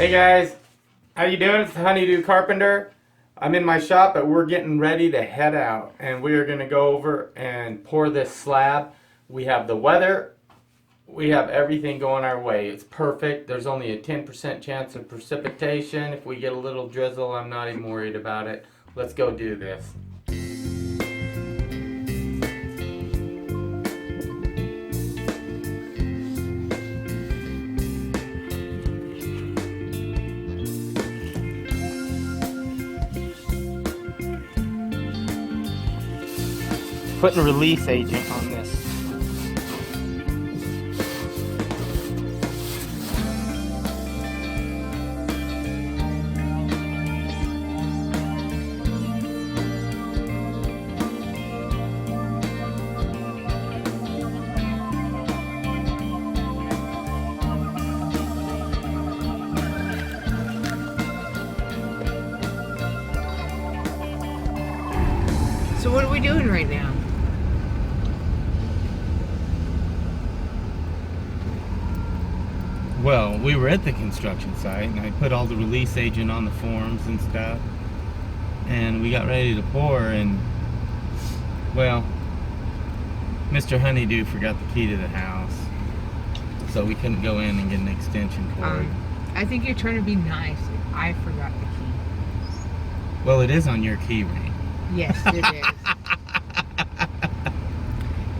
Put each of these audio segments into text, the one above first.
Hey guys, how you doing? It's Do Carpenter. I'm in my shop, but we're getting ready to head out, and we are going to go over and pour this slab. We have the weather, we have everything going our way. It's perfect. There's only a 10% chance of precipitation. If we get a little drizzle, I'm not even worried about it. Let's go do this. Putting a release agent on this. So what are we doing right now? Well, we were at the construction site, and I put all the release agent on the forms and stuff, and we got ready to pour, and well, Mr. Honeydew forgot the key to the house, so we couldn't go in and get an extension cord. I think you're trying to be nice. I forgot the key. Well, it is on your key ring. Yes, it is.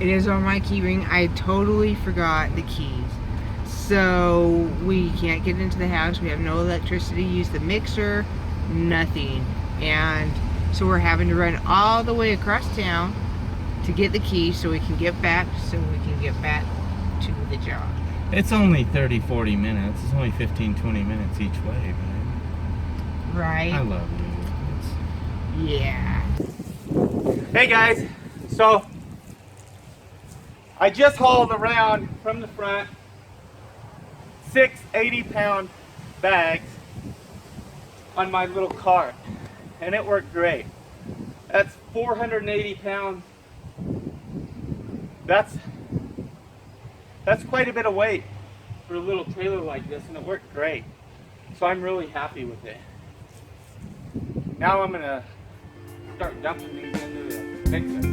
It is on my key ring. I totally forgot the keys. So we can't get into the house. We have no electricity, use the mixer, nothing. And so we're having to run all the way across town to get the keys so we can get back to the job. It's only 30-40 minutes. It's only 15-20 minutes each way, man. Right? I love you. Yeah. Hey guys, so I just hauled around from the front 6 80-pound bags on my little cart, and it worked great. That's 480 pounds. That's quite a bit of weight for a little trailer like this, and it worked great. So I'm really happy with it. Now I'm gonna start dumping these into the mixer.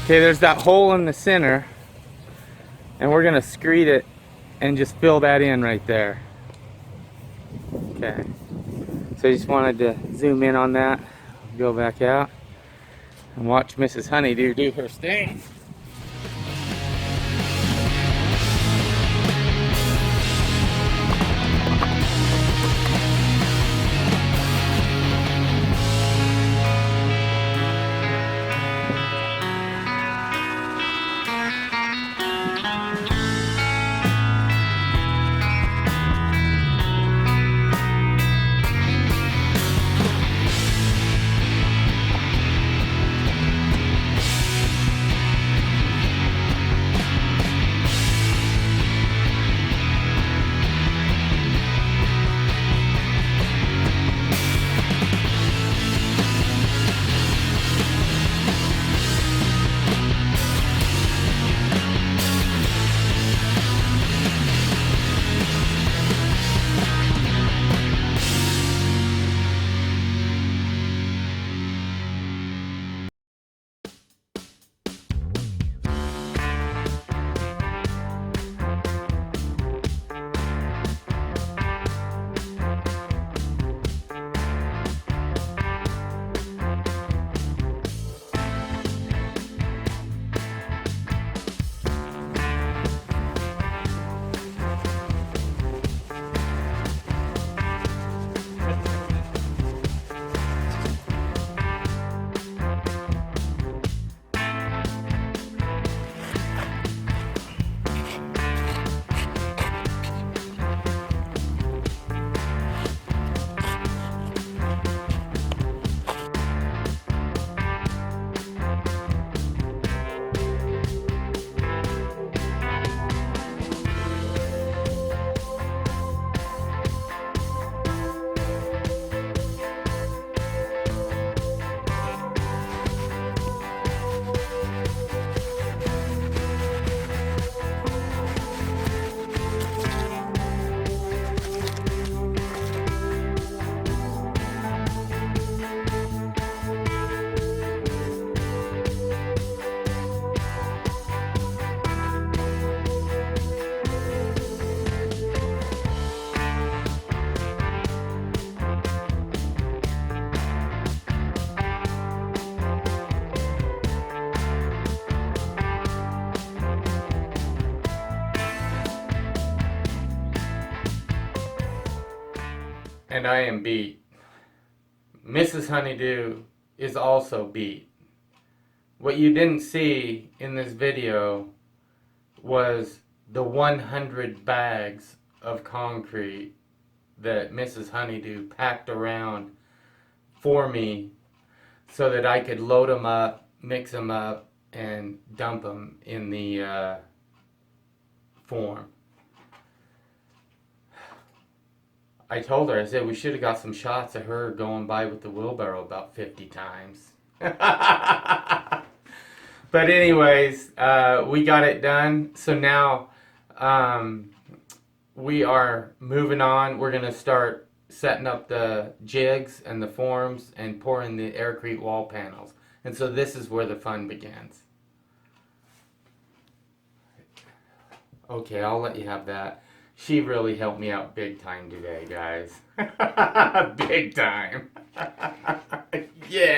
Okay, there's that hole in the center, and we're gonna screed it and just fill that in right there. Okay, so I just wanted to zoom in on that, go back out, and watch Mrs. Honeydew do her thing. And I am beat. Mrs. Honeydew is also beat. What you didn't see in this video was the 100 bags of concrete that Mrs. Honeydew packed around for me so that I could load them up, mix them up, and dump them in the form. I told her, I said, we should have got some shots of her going by with the wheelbarrow about 50 times. But anyways, we got it done. So now we are moving on. We're going to start setting up the jigs and the forms and pouring the Air Crete wall panels. And so this is where the fun begins. Okay, I'll let you have that. She really helped me out big time today, guys. Big time. Yeah.